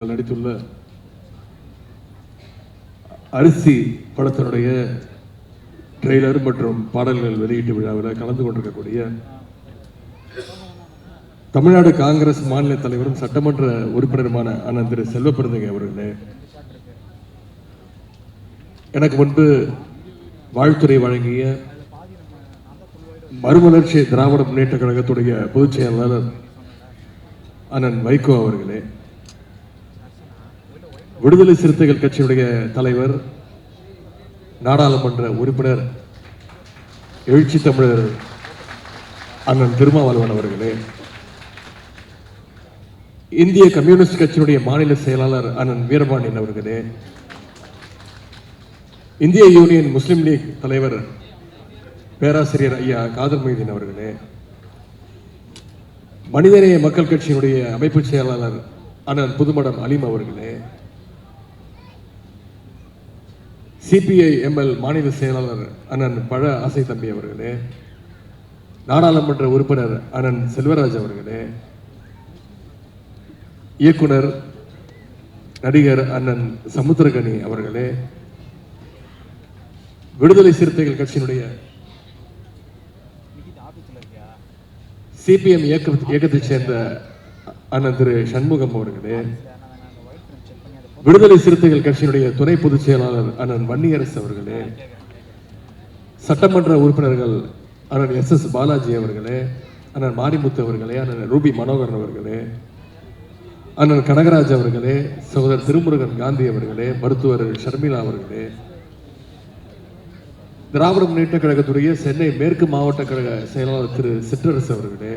நடித்துள்ள அரிசி படத்தினுடைய ட்ரெய்லர் மற்றும் பாடல்கள் வெளியீட்டு விழாவில் கலந்து கொண்டிருக்கக்கூடிய தமிழ்நாடு காங்கிரஸ் மாநில தலைவரும் சட்டமன்ற உறுப்பினருமான அண்ணன் திரு செல்வப்பிரந்தகை அவர்களே, எனக்கு முன்பு வாழ்த்துறை வழங்கிய மறுமலர்ச்சி திராவிட முன்னேற்ற கழகத்துடைய பொதுச் செயலாளர் அண்ணன் வைகோ அவர்களே, விடுதலை சிறுத்தைகள் கட்சியுடைய தலைவர் நாடாளுமன்ற உறுப்பினர் எழுச்சி தமிழர் அண்ணன் திருமாவளவன் அவர்களே, இந்திய கம்யூனிஸ்ட் கட்சியினுடைய மாநில செயலாளர் அண்ணன் வீரபாண்டியன் அவர்களே, இந்திய யூனியன் முஸ்லிம் லீக் தலைவர் பேராசிரியர் ஐயா காதர் மொய்தீன் அவர்களே, மனிதநேய மக்கள் கட்சியினுடைய அமைப்பு செயலாளர் அண்ணன் புதுமடம் அலீம் அவர்களே, சிபிஐ எம்எல் மாநில செயலாளர் அண்ணன் பழ ஆசை தம்பி அவர்களே, நாடாளுமன்ற உறுப்பினர் அண்ணன் செல்வராஜ் அவர்களே, இயக்குனர் நடிகர் அண்ணன் சமுத்திரகனி அவர்களே, விடுதலை சிறுத்தைகள் கட்சியினுடைய சிபிஎம் இயக்கத்தைச் சேர்ந்த அண்ணன் திரு சண்முகம் அவர்களே, விடுதலை சிறுத்தைகள் கட்சியினுடைய துணை பொதுச் செயலாளர் அண்ணன் வன்னியரசு அவர்களே, சட்டமன்ற உறுப்பினர்கள் அண்ணன் எஸ் பாலாஜி அவர்களே, அண்ணன் மாரிமுத்து அவர்களே, அண்ணன் ரூபி மனோகரன் அவர்களே, அண்ணன் கனகராஜ் அவர்களே, சகோதரர் திருமுருகன் காந்தி அவர்களே, மருத்துவர் ஷர்மிளா அவர்களே, திராவிட முன்னேற்ற கழகத்துடைய சென்னை மேற்கு மாவட்ட கழக செயலாளர் திரு சிற்றரசு அவர்களே,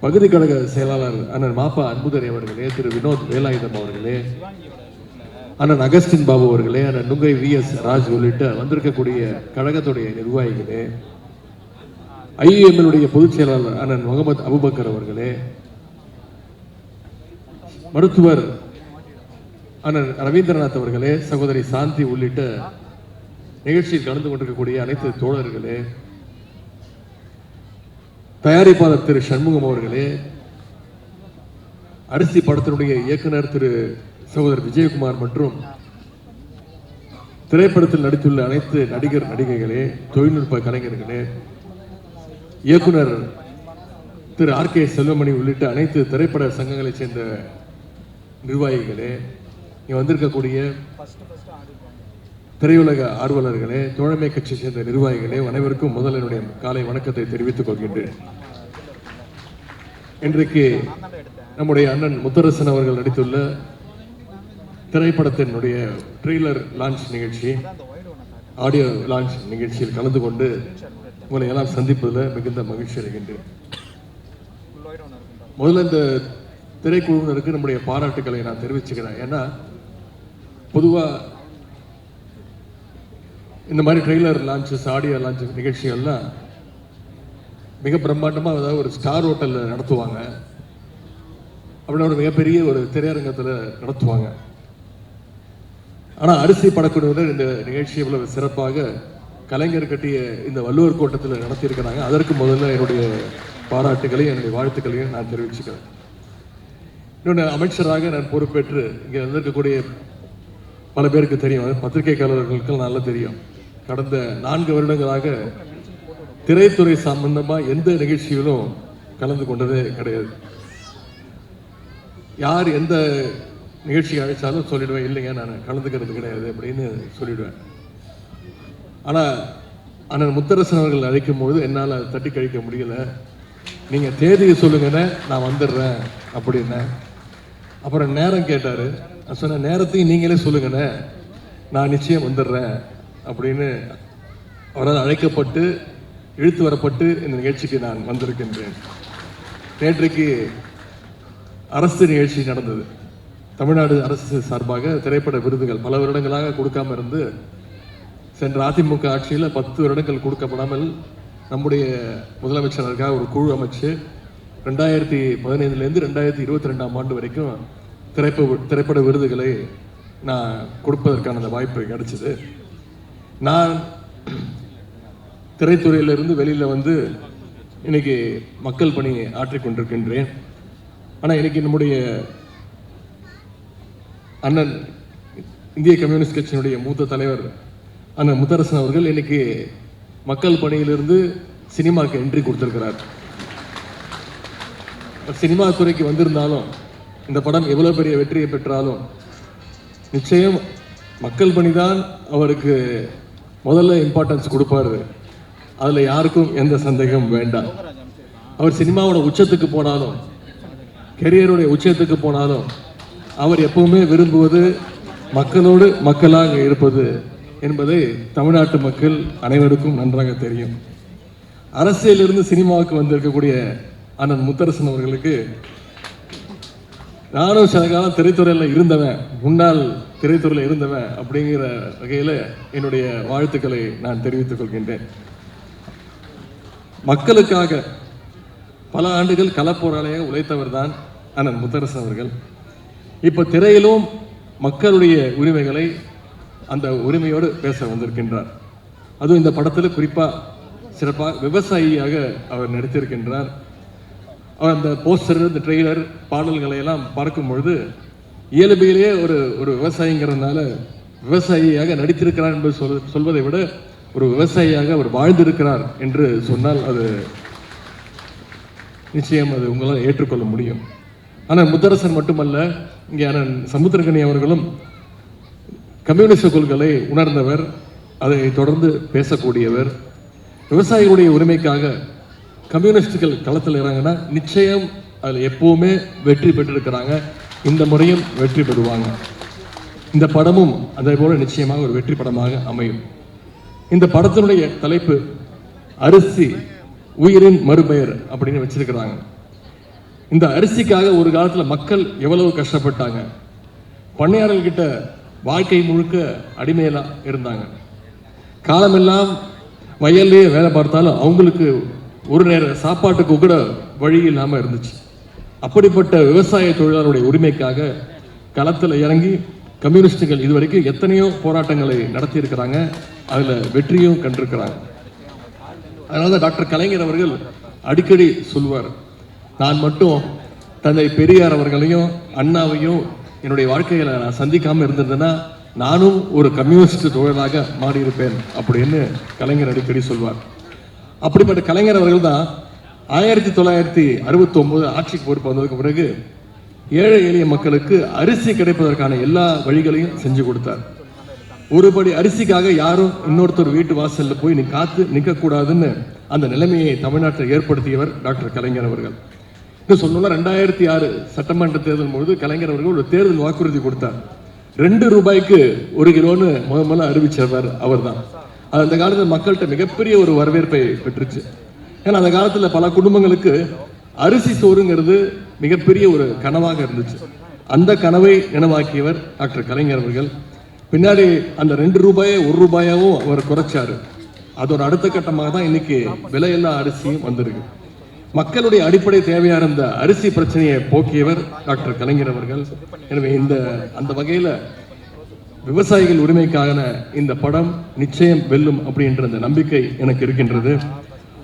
பகுதி கழக செயலாளர் அண்ணன் மாப்பா அன்புதரை அவர்களே, திரு வினோத் வேலாயுதம் அவர்களே, அண்ணன் அகஸ்டின் பாபு அவர்களே, அண்ணன் நுங்கை VS ராஜ் உள்ளிட்ட வந்திருக்கக்கூடிய கழகத்துடைய நிர்வாகிகளே, IUML பொதுச் செயலாளர் அண்ணன் முகமது அபுபக்கர் அவர்களே, மருத்துவர் அண்ணன் ரவீந்திரநாத் அவர்களே, சகோதரி சாந்தி உள்ளிட்ட நிகழ்ச்சியில் கலந்து கொண்டிருக்கக்கூடிய அனைத்து தோழர்களே, தயாரிப்பாளர் திரு சண்முகம் அவர்களே, அரிசி படத்தினுடைய இயக்குனர் திரு சகோதரர் விஜயகுமார் மற்றும் திரைப்படத்தில் நடித்துள்ள அனைத்து நடிகர் நடிகைகளே, தொழில்நுட்ப கலைஞர்களே, இயக்குனர் திரு RK செல்வமணி உள்ளிட்ட அனைத்து திரைப்பட சங்கங்களைச் சேர்ந்த நிர்வாகிகளே, இங்க வந்திருக்கக்கூடிய திரையுலக ஆர்வலர்களே, தோழமை கட்சியை சேர்ந்த நிர்வாகிகளே, அனைவருக்கும் முதல் என்னுடைய காலை வணக்கத்தை தெரிவித்துக் கொள்கின்றேன். இன்றைக்கு நம்முடைய அண்ணன் முத்தரசன் அவர்கள் நடித்துள்ள திரைப்படத்தினுடைய ட்ரெய்லர் லான்ச் நிகழ்ச்சி, ஆடியோ லான்ச் நிகழ்ச்சியில் கலந்து கொண்டு உங்களை எல்லாம் சந்திப்பதில் மிகுந்த மகிழ்ச்சி அடைகின்றேன். முதல்ல இந்த திரைக்குழுவினருக்கு நம்முடைய பாராட்டுக்களை நான் தெரிவிச்சுக்கிறேன். ஏன்னா பொதுவாக இந்த மாதிரி ட்ரெய்லர் லான்ச்சஸ், ஆடியோ லான்ச் நிகழ்ச்சிகள்லாம் மிக பிரம்மாண்டமாக அதாவது ஒரு ஸ்டார் ஹோட்டலில் நடத்துவாங்க, அப்படின்னா ஒரு மிகப்பெரிய ஒரு திரையரங்கத்தில் நடத்துவாங்க. ஆனால் அரிசி படக்குழுவினர் இந்த நிகழ்ச்சி இவ்வளவு சிறப்பாக கலைஞர் கட்டிய இந்த வள்ளுவர் கோட்டத்தில் நடத்தியிருக்கிறாங்க. அதற்கு முதல்ல என்னுடைய பாராட்டுகளையும் என்னுடைய வாழ்த்துக்களையும் நான் தெரிவிச்சுக்கிறேன். இன்னொன்று, அமைச்சராக நான் பொறுப்பேற்று இங்கே வந்திருக்கக்கூடிய பல பேருக்கு தெரியும், பத்திரிகையாளர்களுக்கு நல்லா தெரியும், கடந்த 4 வருடங்களாக திரைத்துறை சம்பந்தமாக எந்த நிகழ்ச்சியிலும் கலந்து கொண்டதே கிடையாது. யார் எந்த நிகழ்ச்சி அழைச்சாலும் சொல்லிடுவேன், இல்லைங்க நான் கலந்துக்கிறது கிடையாது அப்படின்னு சொல்லிடுவேன். ஆனால் அண்ணன் முத்தரசன் அவர்கள் அழைக்கும் பொழுது என்னால் தட்டி கழிக்க முடியல. நீங்கள் தேதியை சொல்லுங்கன்னு நான் வந்துடுறேன் அப்படின்னேன். அப்புறம் நேரம் கேட்டார். நான் சொன்ன நேரத்தையும் நீங்களே சொல்லுங்கண்ணே, நான் நிச்சயம் வந்துடுறேன் அப்படின்னு அவரால் அழைக்கப்பட்டு இழுத்து வரப்பட்டு இந்த நிகழ்ச்சிக்கு நான் வந்திருக்கின்றேன். நேற்றைக்கு அரசு நிகழ்ச்சி நடந்தது. தமிழ்நாடு அரசு சார்பாக திரைப்பட விருதுகள் பல வருடங்களாக கொடுக்காம இருந்து, சென்ற அதிமுக ஆட்சியில் 10 வருடங்கள் கொடுக்கப்படாமல் நம்முடைய முதலமைச்சருக்காக ஒரு குழு அமைச்சு 2015 2022 ஆண்டு வரைக்கும் திரைப்பட விருதுகளை நான் கொடுப்பதற்கான அந்த வாய்ப்பு கிடைச்சது. நான் திரைத்துறையிலிருந்து வெளியில் வந்து இன்னைக்கு மக்கள் பணி ஆற்றிக்கொண்டிருக்கின்றேன். ஆனால் இன்னைக்கு நம்முடைய அண்ணன் இந்திய கம்யூனிஸ்ட் கட்சியினுடைய மூத்த தலைவர் அண்ணன் முத்தரசன் அவர்கள் இன்னைக்கு மக்கள் பணியிலிருந்து சினிமாவுக்கு என்ட்ரி கொடுத்திருக்கிறார். சினிமா துறைக்கு வந்திருந்தாலும் இந்த படம் எவ்வளவு பெரிய வெற்றியை பெற்றாலும் நிச்சயம் மக்கள் பணிதான் அவருக்கு முதல்ல இம்பார்ட்டன்ஸ் கொடுப்பாரு. அதில் யாருக்கும் எந்த சந்தேகம் வேண்டாம். அவர் சினிமாவோட உச்சத்துக்கு போனாலும் கெரியருடைய உச்சத்துக்கு போனாலும் அவர் எப்பவுமே விரும்புவது மக்களோடு மக்களாக இருப்பது என்பதை தமிழ்நாட்டு மக்கள் அனைவருக்கும் நன்றாக தெரியும். அரசியலிருந்து சினிமாவுக்கு வந்திருக்கக்கூடிய அண்ணன் முத்தரசன் அவர்களுக்கு நானும் சில காலம் திரைத்துறையில் இருந்தவன், முன்னாள் திரைத்துறையில் இருந்தவன் அப்படிங்கிற வகையில் என்னுடைய வாழ்த்துக்களை நான் தெரிவித்துக் கொள்கின்றேன். மக்களுக்காக பல ஆண்டுகள் களப்போராளியாக உழைத்தவர் தான் அண்ணன் முத்தரசன் அவர்கள். இப்போ திரையிலும் மக்களுடைய உரிமைகளை அந்த உரிமையோடு பேச வந்திருக்கின்றார். அதுவும் இந்த படத்தில் குறிப்பாக சிறப்பாக விவசாயியாக அவர் நடித்திருக்கின்றார். அவர் அந்த போஸ்டர், இந்த ட்ரெய்லர், பாடல்களை எல்லாம் பார்க்கும் பொழுது இயல்பிலேயே ஒரு விவசாயிங்கிறதுனால விவசாயியாக நடித்திருக்கிறார் என்று சொல்வதை விட ஒரு விவசாயியாக அவர் வாழ்ந்திருக்கிறார் என்று சொன்னால் அது நிச்சயம் அது உங்களால் ஏற்றுக்கொள்ள முடியும். ஆனால் முத்தரசன் மட்டுமல்ல, இங்கே அண்ணன் சமுத்திரக்கனி அவர்களும் கம்யூனிஸ்ட் கொள்கைகளை உணர்ந்தவர், அதை தொடர்ந்து பேசக்கூடியவர். விவசாயிகளுடைய உரிமைக்காக கம்யூனிஸ்டுகள் களத்தில் இறங்கினா நிச்சயம் அதில் எப்பவுமே வெற்றி பெற்றிருக்கிறாங்க. இந்த முறையும் வெற்றி பெறுவாங்க. இந்த படமும் அதே போல நிச்சயமாக ஒரு வெற்றி படமாக அமையும். இந்த படத்தினுடைய தலைப்பு அரிசி உயிரின் மறுபெயர் அப்படின்னு வச்சிருக்கிறாங்க. இந்த அரிசிக்காக ஒரு காலத்தில் மக்கள் எவ்வளவு கஷ்டப்பட்டாங்க. பண்ணையாளர்கிட்ட வாழ்க்கை முழுக்க அடிமையெல்லாம் இருந்தாங்க. காலமெல்லாம் வயல்லையே வேலை பார்த்தாலும் அவங்களுக்கு ஒரு நேர சாப்பாட்டுக்கு கூட வழி இல்லாமல் இருந்துச்சு. அப்படிப்பட்ட விவசாய தொழிலாளருடைய உரிமைக்காக களத்தில் இறங்கி கம்யூனிஸ்டுகள் இதுவரைக்கும் எத்தனையோ போராட்டங்களை நடத்தி இருக்கிறாங்க. அதில் வெற்றியும் கண்டிருக்கிறாங்க. அதனால டாக்டர் கலைஞர் அவர்கள் அடிக்கடி சொல்வார், நான் மட்டும் தந்தை பெரியார் அவர்களையும் அண்ணாவையும் என்னுடைய வாழ்க்கையில் நான் சந்திக்காமல் இருந்திருந்தேன்னா நானும் ஒரு கம்யூனிஸ்ட் தொழிலாக மாறியிருப்பேன் அப்படின்னு கலைஞர் அடிக்கடி சொல்வார். அப்படிப்பட்ட கலைஞர் அவர்கள் தான் 1969 ஆட்சிக்கு பொறுப்பு வந்ததுக்கு பிறகு ஏழை எளிய மக்களுக்கு அரிசி கிடைப்பதற்கான எல்லா வழிகளையும் செஞ்சு கொடுத்தார். ஒருபடி அரிசிக்காக யாரும் இன்னொருத்தர் வீட்டு வாசல்ல போய் நீ காத்து நிற்கக்கூடாதுன்னு அந்த நிலைமையை தமிழ்நாட்டில் ஏற்படுத்தியவர் டாக்டர் கலைஞர் அவர்கள். இன்னும் சொல்லணும்னா 2006 சட்டமன்ற தேர்தல் பொழுது கலைஞர் அவர்கள் ஒரு தேர்தல் வாக்குறுதி கொடுத்தார். 2 ரூபாய்க்கு 1 கிலோன்னு முதல்ல அறிவிச்சவர் அவர் தான். அது அந்த காலத்தில் மக்கள்கிட்ட மிகப்பெரிய ஒரு வரவேற்பை பெற்றுச்சு. ஏன்னா அந்த காலத்தில் பல குடும்பங்களுக்கு அரிசி சோறுங்கிறது மிகப்பெரிய ஒரு கனவாக இருந்துச்சு. அந்த கனவை நினைவாக்கியவர் டாக்டர் கலைஞர் அவர்கள். பின்னாடி அந்த 2 ரூபாயை 1 ரூபாயாவும் அவர் குறைச்சாரு. அதோட அடுத்த கட்டமாக தான் இன்னைக்கு விலையில்லா அரிசியும் வந்திருக்கு. மக்களுடைய அடிப்படை தேவையான இந்த அரிசி பிரச்சனையை போக்கியவர் டாக்டர் கலைஞர் அவர்கள். எனவே அந்த வகையில் விவசாயிகள் உரிமைக்கான இந்த படம் நிச்சயம் வெல்லும் அப்படின்ற அந்த நம்பிக்கை எனக்கு இருக்கின்றது.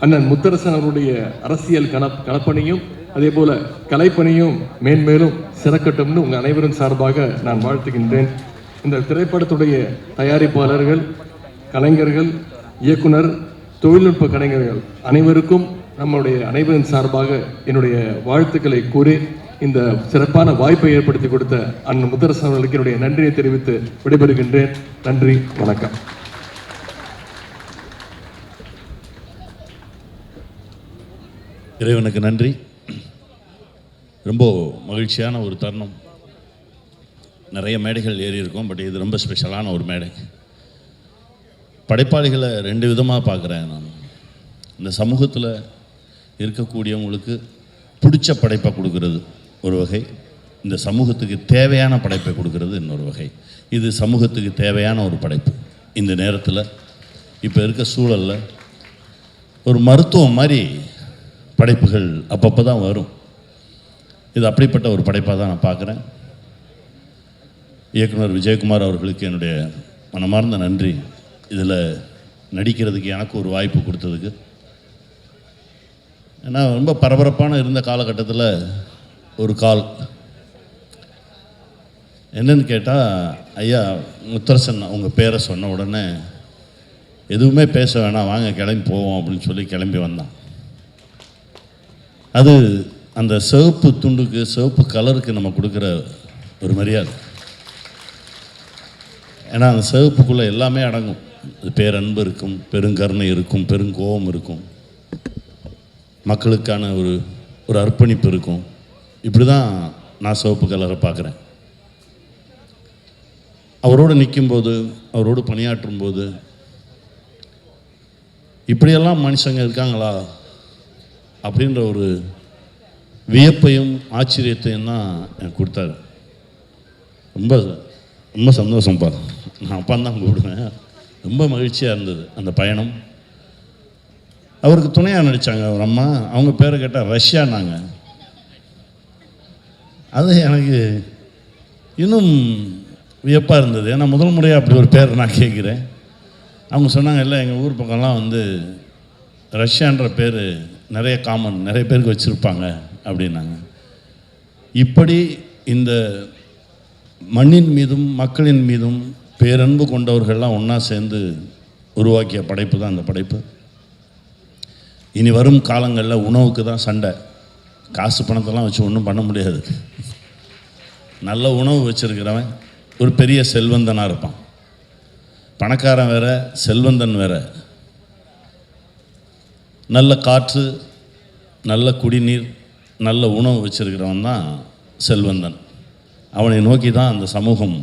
அண்ணன் முத்தரசன் அவருடைய அரசியல் களப்பணியும் அதே போல கலைப்பணியும் மேன்மேலும் சிறக்கட்டும்னு உங்கள் அனைவரும் சார்பாக நான் வாழ்த்துகின்றேன். இந்த திரைப்படத்துடைய தயாரிப்பாளர்கள், கலைஞர்கள், இயக்குனர், தொழில்நுட்ப கலைஞர்கள் அனைவருக்கும் நம்முடைய அனைவரின் சார்பாக என்னுடைய வாழ்த்துக்களை கூறி இந்த சிறப்பான வாய்ப்பை ஏற்படுத்தி கொடுத்த அண்ணன் முத்தரசன் அவர்களுக்கு என்னுடைய நன்றியை தெரிவித்து விடைபெறுகின்றேன். நன்றி, வணக்கம். இறைவனுக்கு நன்றி. ரொம்ப மகிழ்ச்சியான ஒரு தருணம். நிறைய மேடைகள் ஏறி இருக்கும், பட் இது ரொம்ப ஸ்பெஷலான ஒரு மேடை. படைப்பாளிகளை 2 விதமாக பார்க்குறேன் நான். இந்த சமூகத்தில் இருக்கக்கூடியவங்களுக்கு பிடிச்ச படைப்பை கொடுக்கறது ஒரு வகை, இந்த சமூகத்துக்கு தேவையான படைப்பை கொடுக்கறது இன்னொரு வகை. இது சமூகத்துக்கு தேவையான ஒரு படைப்பு. இந்த நேரத்தில் இப்போ இருக்க சூழலில் ஒரு மருத்துவம் மாதிரி படைப்புகள் அப்பப்போ தான் வரும். இது அப்படிப்பட்ட ஒரு படைப்பாக தான் நான் பார்க்குறேன். இயக்குனர் விஜயகுமார் அவர்களுக்கு என்னுடைய மனமார்ந்த நன்றி. இதில் நடிக்கிறதுக்கு எனக்கு ஒரு வாய்ப்பு கொடுத்ததுக்கு. ஏன்னா ரொம்ப பரபரப்பான இருந்த காலகட்டத்தில் ஒரு கால் என்னன்னு கேட்டால், ஐயா முத்தரசன் உங்கள் பேரை சொன்ன உடனே எதுவுமே பேச வேணாம், வாங்க கிளம்பி போவோம் அப்படின்னு சொல்லி கிளம்பி வந்தான். அது அந்த சிவப்பு துண்டுக்கு, சிவப்பு கலருக்கு நம்ம கொடுக்குற ஒரு மரியாதை. ஏன்னா அந்த சிவப்புக்குள்ளே எல்லாமே அடங்கும். அது பேரன்பு இருக்கும், பெருங்கருணை இருக்கும், பெருங்கோபம் இருக்கும், மக்களுக்கான ஒரு அர்ப்பணிப்பு இருக்கும். இப்படி தான் நான் சிவப்பு கலரை பார்க்குறேன். அவரோடு நிற்கும்போது, அவரோடு பணியாற்றும் போது, இப்படியெல்லாம் மனுஷங்க இருக்காங்களா அப்படின்ற ஒரு வியப்பையும் ஆச்சரியத்தையும் தான் எனக்கு கொடுத்தாரு. ரொம்ப ரொம்ப சந்தோஷம் பாரு, நான் அப்பா தான் கூப்பிடுவேன். ரொம்ப மகிழ்ச்சியாக இருந்தது அந்த பயணம். அவருக்கு துணையாக நடித்தாங்க ஒரு அம்மா, அவங்க பேரை கேட்டால் ரஷ்யானாங்க. அது எனக்கு இன்னும் வியப்பாக இருந்தது. ஏன்னா முதல் முறையாக அப்படி ஒரு பேரை நான் கேட்குறேன். அவங்க சொன்னாங்க, இல்லை எங்கள் ஊர் பக்கம்லாம் வந்து ரஷ்யான்ற பேர் நிறைய காமன், நிறைய பேருக்கு வச்சுருப்பாங்க அப்படின்னாங்க. இப்படி இந்த மண்ணின் மீதும் மக்களின் மீதும் பேரன்பு கொண்டவர்கள்லாம் ஒன்றா சேர்ந்து உருவாக்கிய படைப்பு தான் அந்த படைப்பு. இனி வரும் காலங்களில் உணவுக்கு தான் சண்டை. காசு பணத்தெல்லாம் வச்சு ஒன்றும் பண்ண முடியாது. நல்ல உணவு வச்சுருக்கிறவன் ஒரு பெரிய செல்வந்தனாக இருப்பான். பணக்காரன் வேற, செல்வந்தன் வேற. நல்ல காற்று, நல்ல குடிநீர், நல்ல உணவு வச்சுருக்கிறவன் தான் செல்வந்தன். அவனை நோக்கி தான் அந்த சமூகம்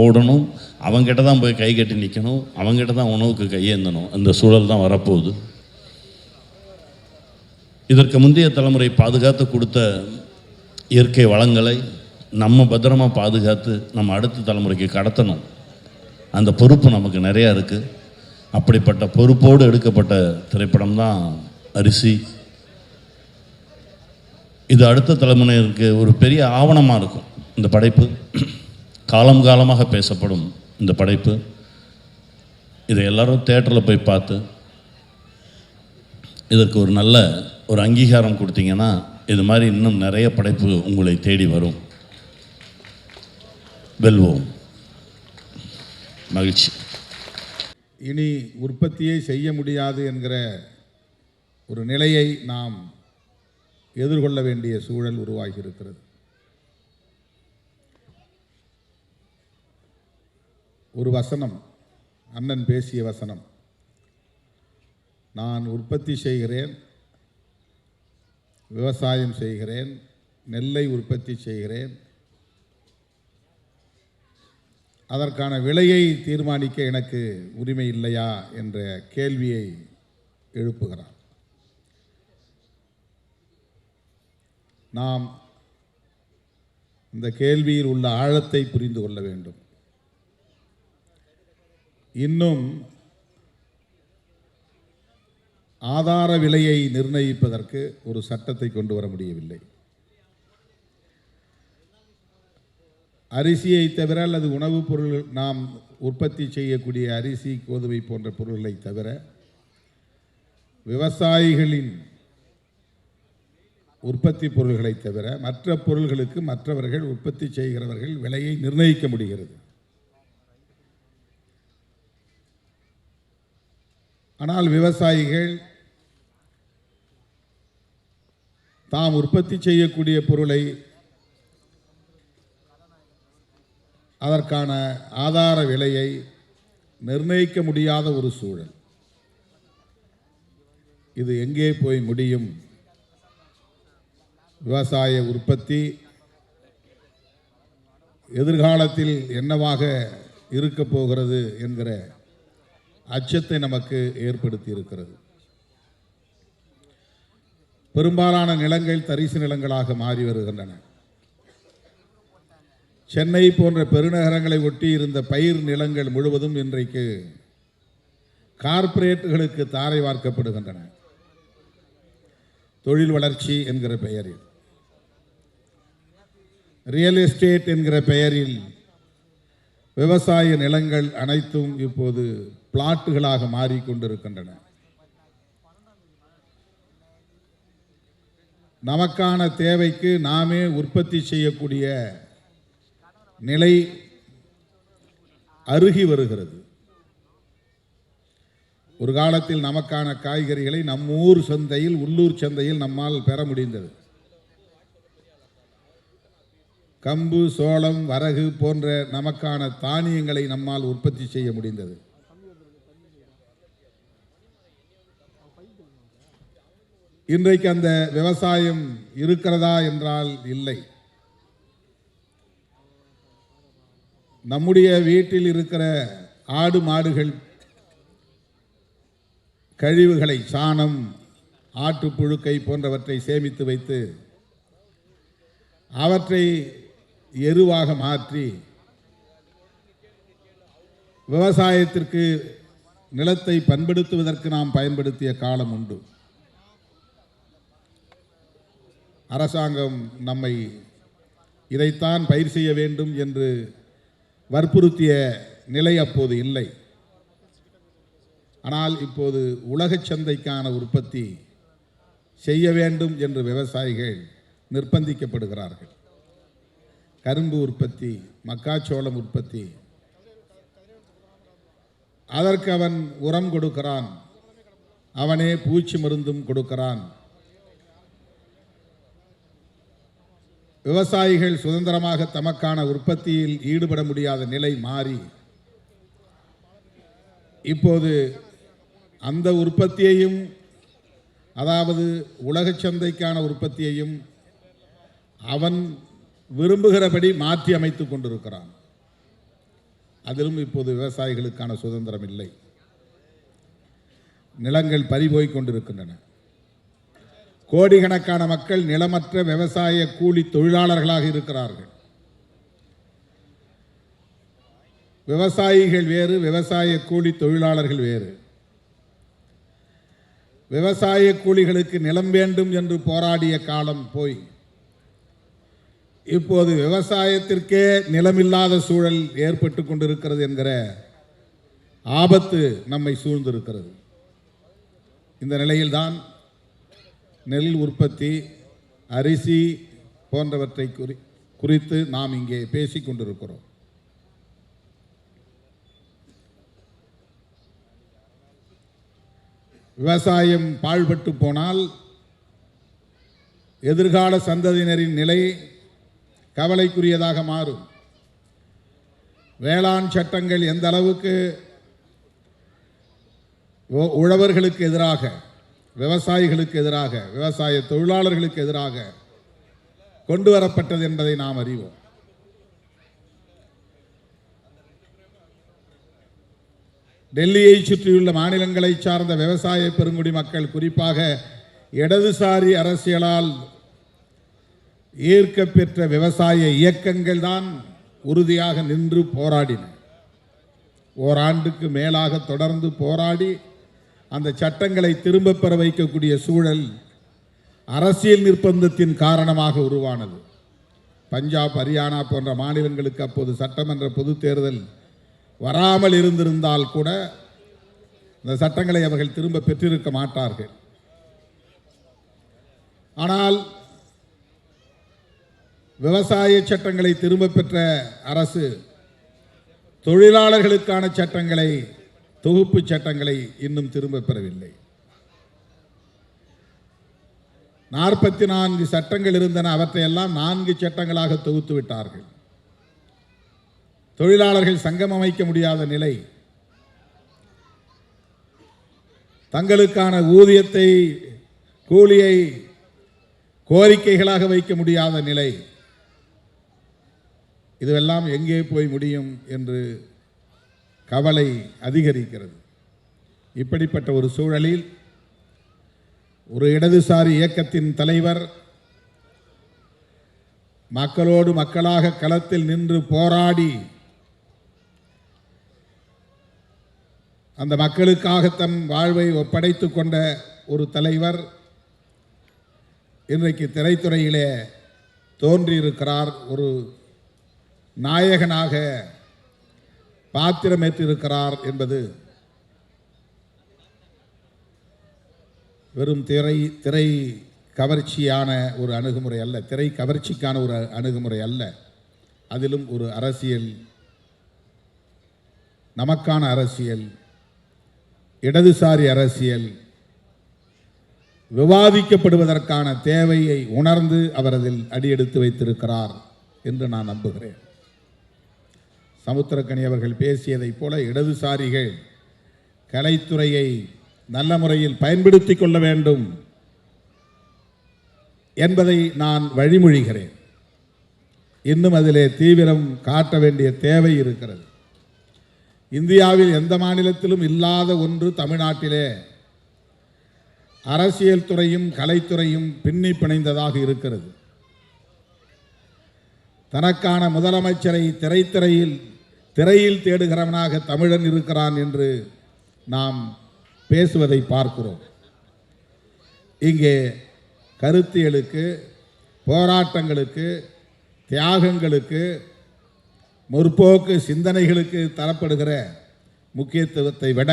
ஓடணும். அவங்ககிட்ட தான் போய் கை கட்டி நிற்கணும், அவங்ககிட்ட தான் உணவுக்கு கையேந்தணும். அந்த சூழல் தான் வரப்போகுது. இதற்கு முந்தைய தலைமுறை பாதுகாத்து கொடுத்த இயற்கை வளங்களை நம்ம பத்திரமாக பாதுகாத்து நம்ம அடுத்த தலைமுறைக்கு கடத்தணும். அந்த பொறுப்பு நமக்கு நிறையா இருக்குது. அப்படிப்பட்ட பொறுப்போடு எடுக்கப்பட்ட திரைப்படம் தான் அரிசி. இது அடுத்த தலைமுறைக்கு ஒரு பெரிய ஆவணமாக இருக்கும். இந்த படைப்பு காலம் காலமாக பேசப்படும் இந்த படைப்பு. இதை எல்லாரும் தியேட்டரில் போய் பார்த்து இதற்கு ஒரு நல்ல ஒரு அங்கீகாரம் கொடுத்தீங்கன்னா, இது மாதிரி இன்னும் நிறைய படைப்பு உங்களை தேடி வரும். வெல்வோம். மகிழ்ச்சி. இனி உற்பத்தியை செய்ய முடியாது என்கிற ஒரு நிலையை நாம் எதிர்கொள்ள வேண்டிய சூழல் உருவாகி இருக்கிறது. ஒரு வசனம், அண்ணன் பேசிய வசனம், நான் உற்பத்தி செய்கிறேன், விவசாயம் செய்கிறேன், நெல்லை உற்பத்தி செய்கிறேன், அதற்கான விலையை தீர்மானிக்க எனக்கு உரிமை இல்லையா என்ற கேள்வியை எழுப்புகிறார். நாம் இந்த கேள்வியில் உள்ள ஆழத்தை புரிந்து கொள்ள வேண்டும். இன்னும் ஆதார விலையை நிர்ணயிப்பதற்கு ஒரு சட்டத்தை கொண்டு வர முடியவில்லை. அரிசியை தவிர அல்லது உணவுப் பொருள், நாம் உற்பத்தி செய்யக்கூடிய அரிசி, கோதுமை போன்ற பொருள்களை தவிர விவசாயிகளின் உற்பத்தி பொருள்களை தவிர மற்ற பொருள்களுக்கு மற்றவர்கள், உற்பத்தி செய்கிறவர்கள் விலையை நிர்ணயிக்க முடிகிறது. ஆனால் விவசாயிகள் தாம் உற்பத்தி செய்யக்கூடிய பொருளை, அதற்கான ஆதார விலையை நிர்ணயிக்க முடியாத ஒரு சூழல். இது எங்கே போய் முடியும்? விவசாய உற்பத்தி எதிர்காலத்தில் என்னவாக இருக்கப் போகிறது என்கிற அச்சத்தை நமக்கு ஏற்படுத்தி இருக்கிறது. பெரும்பாலான நிலங்கள் தரிசு நிலங்களாக மாறி வருகின்றன. சென்னை போன்ற பெருநகரங்களை ஒட்டி இருந்த பயிர் நிலங்கள் முழுவதும் இன்றைக்கு கார்ப்பரேட்டுகளுக்கு தாரை வார்க்கப்படுகின்றன. தொழில் வளர்ச்சி என்கிற பெயரில், ரியல் எஸ்டேட் என்கிற பெயரில் விவசாய நிலங்கள் அனைத்தும் இப்போது பிளாட்டுகளாக மாறிக்கொண்டிருக்கின்றன. நமக்கான தேவைக்கு நாமே உற்பத்தி செய்யக்கூடிய நிலை அருகி வருகிறது. ஒரு காலத்தில் நமக்கான காய்கறிகளை நம்மூர் சந்தையில், உள்ளூர் சந்தையில் நம்மால் பெற முடிந்தது. கம்பு, சோளம், வரகு போன்ற நமக்கான தானியங்களை நம்மால் உற்பத்தி செய்ய முடிந்தது. இன்றைக்கு அந்த விவசாயம் இருக்கிறதா என்றால் இல்லை. நம்முடைய வீட்டில் இருக்கிற ஆடு மாடுகள் கழிவுகளை, சாணம், ஆட்டுப்புழுக்கை போன்றவற்றை சேமித்து வைத்து அவற்றை எருவாக மாற்றி விவசாயத்திற்கு நிலத்தை பண்படுத்துவதற்கு நாம் பயன்படுத்திய காலம் உண்டு. அரசாங்கம் நம்மை இதைத்தான் பயிர் செய்ய வேண்டும் என்று வற்புறுத்திய நிலை அப்போது இல்லை. ஆனால் இப்போது உலகச் சந்தைக்கான உற்பத்தி செய்ய வேண்டும் என்று விவசாயிகள் நிர்பந்திக்கப்படுகிறார்கள். கரும்பு உற்பத்தி, மக்காச்சோளம் உற்பத்தி, அதற்கு அவன் உரம் கொடுக்கிறான், அவனே பூச்சி மருந்தும் கொடுக்கிறான். விவசாயிகள் சுதந்திரமாக தமக்கான உற்பத்தியில் ஈடுபட முடியாத நிலை மாறி இப்போது அந்த உற்பத்தியையும், அதாவது உலகச் சந்தைக்கான உற்பத்தியையும் அவன் விரும்புகிறபடி மாற்றி அமைத்துக் கொண்டிருக்கிறான். அதிலும் இப்போது விவசாயிகளுக்கான சுதந்திரம் இல்லை. நிலங்கள் பறிபோய் கொண்டிருக்கின்றன. கோடிக்கணக்கான மக்கள் நிலமற்ற விவசாய கூலி தொழிலாளர்களாக இருக்கிறார்கள். விவசாயிகள் வேறு, விவசாய கூலி தொழிலாளர்கள் வேறு. விவசாய கூலிகளுக்கு நிலம் வேண்டும் என்று போராடிய காலம் போய் இப்போது விவசாயத்திற்கே நிலமில்லாத சூழல் ஏற்பட்டு கொண்டிருக்கிறது என்கிற ஆபத்து நம்மை சூழ்ந்திருக்கிறது. இந்த நிலையில்தான் நெல் உற்பத்தி, அரிசி போன்றவற்றை குறித்து நாம் இங்கே பேசிக் கொண்டிருக்கிறோம். விவசாயம் பாழ்பட்டு போனால் எதிர்கால சந்ததியினரின் நிலை கவலைக்குரியதாக மாறும். வேளாண் சட்டங்கள் எந்த அளவுக்கு உழவர்களுக்கு எதிராக, விவசாயிகளுக்கு எதிராக, விவசாய தொழிலாளர்களுக்கு எதிராக கொண்டு வரப்பட்டது என்பதை நாம் அறிவோம். டெல்லியை சுற்றியுள்ள மாநிலங்களை சார்ந்த விவசாய பெருங்குடி மக்கள், குறிப்பாக இடதுசாரி அரசியலால் ஈர்க்க பெற்ற விவசாய இயக்கங்கள் தான் உறுதியாக நின்று போராடின. ஓராண்டுக்கு மேலாக தொடர்ந்து போராடி அந்த சட்டங்களை திரும்ப பெற வைக்கக்கூடிய சூழல் அரசியல் நிர்பந்தத்தின் காரணமாக உருவானது. பஞ்சாப், ஹரியானா போன்ற மாநிலங்களுக்கு அப்போது சட்டமன்ற பொது தேர்தல் வராமல் இருந்திருந்தால் கூட இந்த சட்டங்களை அவர்கள் திரும்ப பெற்றிருக்க மாட்டார்கள். ஆனால் விவசாய சட்டங்களை திரும்ப பெற்ற அரசு தொழிலாளர்களுக்கான சட்டங்களை, தொகுப்பு சட்டங்களை இன்னும் திரும்ப பெறவில்லை. 44 சட்டங்கள் இருந்தன, அவற்றையெல்லாம் 4 சட்டங்களாக தொகுத்து விட்டார்கள். தொழிலாளர்கள் சங்கம் அமைக்க முடியாத நிலை, தங்களுக்கான ஊதியத்தை, கூலியை கோரிக்கைகளாக வைக்க முடியாத நிலை, இதுவெல்லாம் எங்கே போய் முடியும் என்று கவலை அதிகரிக்கிறது. இப்படிப்பட்ட ஒரு சூழலில் ஒரு இடதுசாரி இயக்கத்தின் தலைவர் மக்களோடு மக்களாக களத்தில் நின்று போராடி அந்த மக்களுக்காக தம் வாழ்வை ஒப்படைத்துக் கொண்ட ஒரு தலைவர் இன்றைக்கு திரைத்துறையிலே தோன்றியிருக்கிறார். ஒரு நாயகனாக பாத்திரமேற்றிருக்கிறார் என்பது வெறும் திரை கவர்ச்சியான ஒரு அணுகுமுறை அல்ல, திரை கவர்ச்சிக்கான ஒரு அணுகுமுறை அல்ல. அதிலும் ஒரு அரசியல், நமக்கான அரசியல், இடதுசாரி அரசியல் விவாதிக்கப்படுவதற்கான தேவையை உணர்ந்து அவர் அதில் அடியெடுத்து வைத்திருக்கிறார் என்று நான் நம்புகிறேன். சமுத்திரக்கனி அவர்கள் பேசியதைப் போல இடதுசாரிகள் கலைத்துறையை நல்ல முறையில் பயன்படுத்தி கொள்ள வேண்டும் என்பதை நான் வழிமொழிகிறேன். இன்னும் அதிலே தீவிரம் காட்ட வேண்டிய தேவை இருக்கிறது. இந்தியாவில் எந்த மாநிலத்திலும் இல்லாத ஒன்று தமிழ்நாட்டிலே அரசியல் துறையும் கலைத்துறையும் பின்னி பிணைந்ததாக இருக்கிறது. தனக்கான முதலமைச்சரை திரையில் தேடுகிறவனாக தமிழன் இருக்கிறான் என்று நாம் பேசுவதை பார்க்கிறோம். இங்கே கருத்தியலுக்கு, போராட்டங்களுக்கு, தியாகங்களுக்கு, முற்போக்கு சிந்தனைகளுக்கு தரப்படுகிற முக்கியத்துவத்தை விட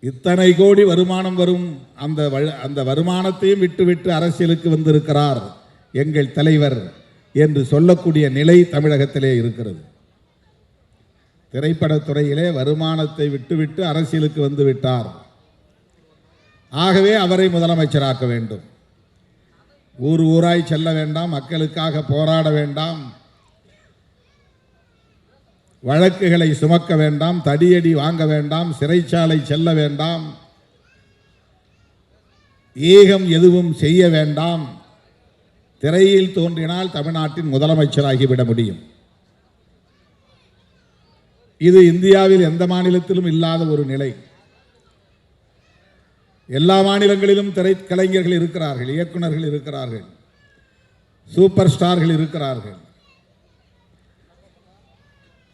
இத்தனை கோடி வருமானம் வரும் அந்த வருமானத்தையும் விட்டுவிட்டு அரசியலுக்கு வந்திருக்கிறார் எங்கள் தலைவர் என்று சொல்லக்கூடிய நிலை தமிழகத்திலே இருக்கிறது. திரைப்படத்துறையிலே வருமானத்தை விட்டுவிட்டு அரசியலுக்கு வந்து விட்டார். ஆகவே அவரை முதலமைச்சராக்க வேண்டும். ஊர் ஊராய் செல்ல வேண்டாம், மக்களுக்காக போராட வேண்டாம், வழக்குகளை சுமக்க வேண்டாம், தடியடி வாங்க வேண்டாம், சிறைச்சாலை செல்ல வேண்டாம், ஏகம் எதுவும் செய்ய வேண்டாம். திரையில் தோன்றினால் தமிழ்நாட்டின் முதலமைச்சராகிவிட முடியும். இது இந்தியாவில் எந்த மாநிலத்திலும் இல்லாத ஒரு நிலை. எல்லா மாநிலங்களிலும் திரைக்கலைஞர்கள் இருக்கிறார்கள், இயக்குநர்கள் இருக்கிறார்கள், சூப்பர் ஸ்டார்கள் இருக்கிறார்கள்.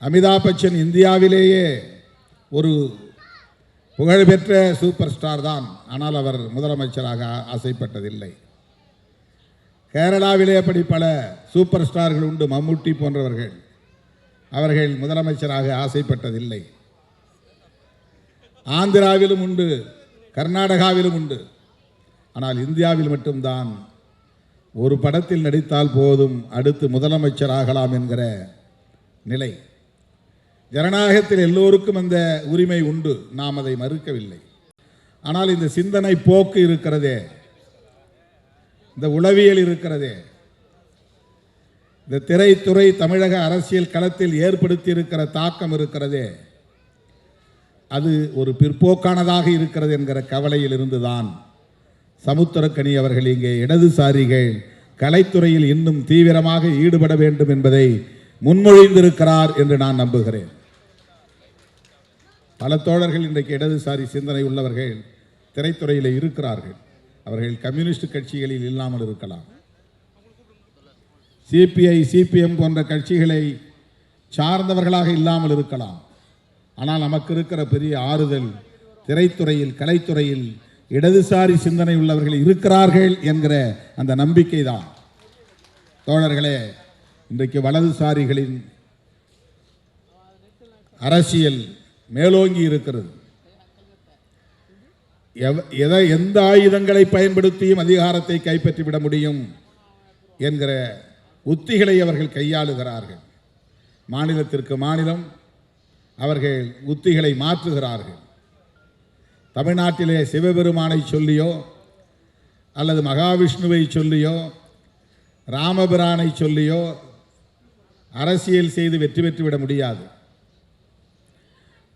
அமிதாப் பச்சன் இந்தியாவிலேயே ஒரு புகழ்பெற்ற சூப்பர் ஸ்டார் தான். ஆனால் அவர் முதலமைச்சராக ஆசைப்பட்டதில்லை. கேரளாவிலே அப்படி பல சூப்பர் ஸ்டார்கள் உண்டு, மம்முட்டி போன்றவர்கள். அவர்கள் முதலமைச்சராக ஆசைப்பட்டதில்லை. ஆந்திராவிலும் உண்டு, கர்நாடகாவிலும் உண்டு. ஆனால் இந்தியாவில் மட்டும்தான் ஒரு படத்தில் நடித்தால் போதும் அடுத்து முதலமைச்சராகலாம் என்கிற நிலை. ஜனநாயகத்தில் எல்லோருக்கும் அந்த உரிமை உண்டு, நாம் அதை மறுக்கவில்லை. ஆனால் இந்த சிந்தனை போக்கு இருக்கிறதே, இந்த உளவியல் இருக்கிறதே, இந்த திரைத்துறை தமிழக அரசியல் களத்தில் ஏற்படுத்தி இருக்கிற தாக்கம் இருக்கிறதே, அது ஒரு பிற்போக்கானதாக இருக்கிறது என்கிற கவலையில் இருந்துதான் சமுத்திரக்கனி அவர்கள் இங்கே இடதுசாரிகள் கலைத்துறையில் இன்னும் தீவிரமாக ஈடுபட வேண்டும் என்பதை முன்மொழிந்திருக்கிறார் என்று நான் நம்புகிறேன். பல தோழர்கள் இன்றைக்கு இடதுசாரி சிந்தனை உள்ளவர்கள் திரைத்துறையில் இருக்கிறார்கள். அவர்கள் கம்யூனிஸ்ட் கட்சிகளில் இல்லாமல் இருக்கலாம், சிபிஐ சிபிஎம் போன்ற கட்சிகளை சார்ந்தவர்களாக இல்லாமல் இருக்கலாம். ஆனால் நமக்கு இருக்கிற பெரிய ஆறுதல், திரைத்துறையில் கலைத்துறையில் இடதுசாரி சிந்தனை உள்ளவர்கள் இருக்கிறார்கள் என்கிற அந்த நம்பிக்கை தான். தோழர்களே, இன்றைக்கு வலதுசாரிகளின் அரசியல் மேலோங்கி இருக்கிறது. எந்த ஆயுதங்களை பயன்படுத்தியும் அதிகாரத்தை கைப்பற்றிவிட முடியும் என்கிற உத்திகளை அவர்கள் கையாளுகிறார்கள். மாநிலத்திற்கு மாநிலம் அவர்கள் உத்திகளை மாற்றுகிறார்கள். தமிழ்நாட்டிலே சிவபெருமானை சொல்லியோ அல்லது மகாவிஷ்ணுவை சொல்லியோ ராமபிரானை சொல்லியோ அரசியல் செய்து வெற்றி பெற்றுவிட முடியாது.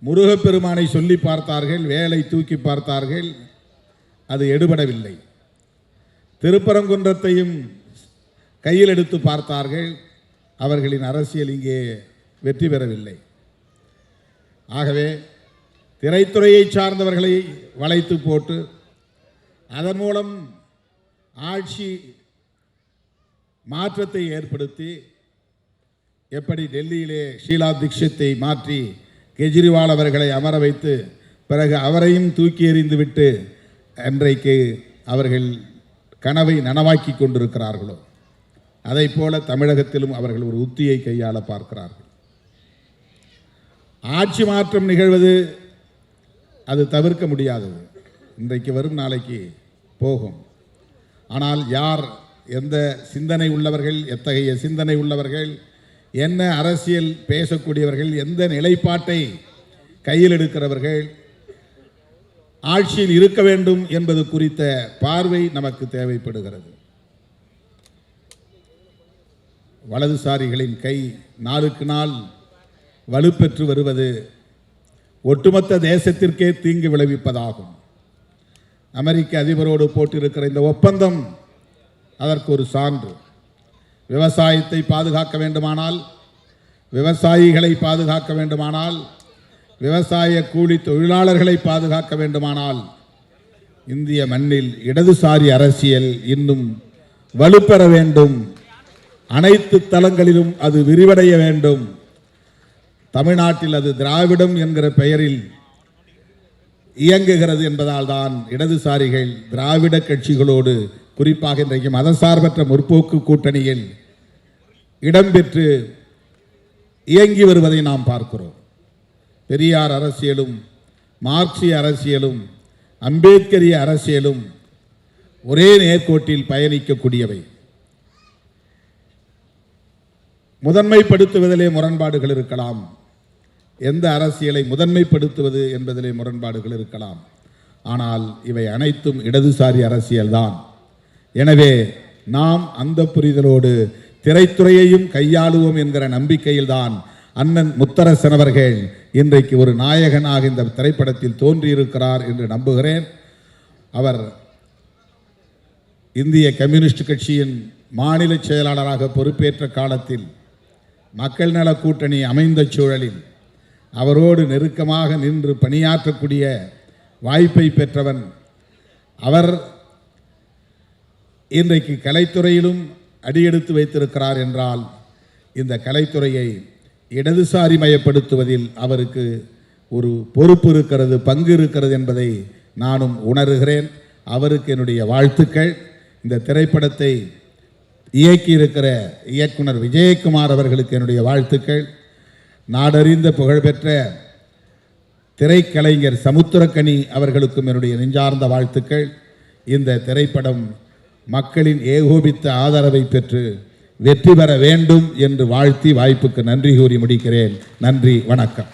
முருகப்பெருமானை சொல்லி பார்த்தார்கள், வேலை தூக்கி பார்த்தார்கள், அது எடுபடவில்லை. திருப்பரங்குன்றத்தையும் கையில் எடுத்து பார்த்தார்கள், அவர்களின் அரசியல் இங்கே வெற்றி பெறவில்லை. ஆகவே திரைத்துறையை சார்ந்தவர்களை வளைத்து போட்டு அதன் மூலம் ஆட்சி மாற்றத்தை ஏற்படுத்தி, எப்படி டெல்லியிலே ஷீலா தீட்சித்தை மாற்றி கெஜ்ரிவால் அவர்களை அமர வைத்து பிறகு அவரையும் தூக்கி எறிந்துவிட்டு அன்றைக்கு அவர்கள் கனவை நனவாக்கி கொண்டிருக்கிறார்களோ, அதை போல தமிழகத்திலும் அவர்கள் ஒரு உத்தியை கையாள பார்க்கிறார்கள். ஆட்சி மாற்றம் நிகழ்வது அது தவிர்க்க முடியாதது. இன்றைக்கு வரும், நாளைக்கு போகும். ஆனால் யார் எந்த சிந்தனை உள்ளவர்கள், எத்தகைய சிந்தனை உள்ளவர்கள், என்ன அரசியல் பேசக்கூடியவர்கள், எந்த நிலைப்பாட்டை கையில் எடுக்கிறவர்கள் ஆட்சியில் இருக்க வேண்டும் என்பது குறித்த பார்வை நமக்கு தேவைப்படுகிறது. வலதுசாரிகளின் கை நாளுக்கு நாள் வலுப்பெற்று வருவது ஒட்டுமொத்த தேசத்திற்கே தீங்கு விளைவிப்பதாகும். அமெரிக்க அதிபரோடு போட்டிருக்கிற இந்த ஒப்பந்தம் அதற்கு ஒரு சான்று. விவசாயத்தை பாதுகாக்க வேண்டுமானால், விவசாயிகளை பாதுகாக்க வேண்டுமானால், விவசாய கூலி தொழிலாளர்களை பாதுகாக்க வேண்டுமானால் இந்திய மண்ணில் இடதுசாரி அரசியல் இன்னும் வலுப்பெற வேண்டும். அனைத்து தளங்களிலும் அது விரிவடைய வேண்டும். தமிழ்நாட்டில் அது திராவிடம் என்கிற பெயரில் இயங்குகிறது என்பதால் தான் இடதுசாரிகள் திராவிட கட்சிகளோடு, குறிப்பாக இன்றைக்கு மதசார்பற்ற முற்போக்கு கூட்டணியில் இடம்பெற்று இயங்கி வருவதை நாம் பார்க்கிறோம். பெரியார் அரசியலும், மார்க்சிய அரசியலும், அம்பேத்கரிய அரசியலும் ஒரே நேர்கோட்டில் பயணிக்கக்கூடியவை. முதன்மைப்படுத்துவதிலே முரண்பாடுகள் இருக்கலாம், எந்த அரசியலை முதன்மைப்படுத்துவது என்பதிலே முரண்பாடுகள் இருக்கலாம். ஆனால் இவை அனைத்தும் இடதுசாரி அரசியல்தான். எனவே நாம் அந்த புரிதலோடு திரைத்துறையையும் கையாளுவோம் என்கிற நம்பிக்கையில்தான் அண்ணன் முத்தரசன் அவர்கள் இன்றைக்கு ஒரு நாயகனாக இந்த திரைப்படத்தில் தோன்றியிருக்கிறார் என்று நம்புகிறேன். அவர் இந்திய கம்யூனிஸ்ட் கட்சியின் மாநில செயலாளராக பொறுப்பேற்ற காலத்தில் மக்கள் நல கூட்டணி அமைந்த சூழலில் அவரோடு நெருக்கமாக நின்று பணியாற்றக்கூடிய வாய்ப்பை பெற்றவன். அவர் இன்றைக்கு கலைத்துறையிலும் அடியெடுத்து வைத்திருக்கிறார் என்றால் இந்த கலைத்துறையை இடதுசாரி மயப்படுத்துவதில் அவருக்கு ஒரு பொறுப்பு இருக்கிறது, பங்கு இருக்கிறது என்பதை நானும் உணர்கிறேன். அவருக்கு என்னுடைய வாழ்த்துக்கள். இந்த திரைப்படத்தை இயக்கியிருக்கிற இயக்குனர் விஜயகுமார் அவர்களுக்கு என்னுடைய வாழ்த்துக்கள். நாடறிந்த புகழ்பெற்ற திரைக்கலைஞர் சமுத்திரக்கனி அவர்களுக்கும் என்னுடைய நெஞ்சார்ந்த வாழ்த்துக்கள். இந்த திரைப்படம் மக்களின் ஏகோபித்த ஆதரவை பெற்று வெற்றி பெற வேண்டும் என்று வாழ்த்தி வாய்ப்புக்கு நன்றி கூறி முடிக்கிறேன். நன்றி, வணக்கம்.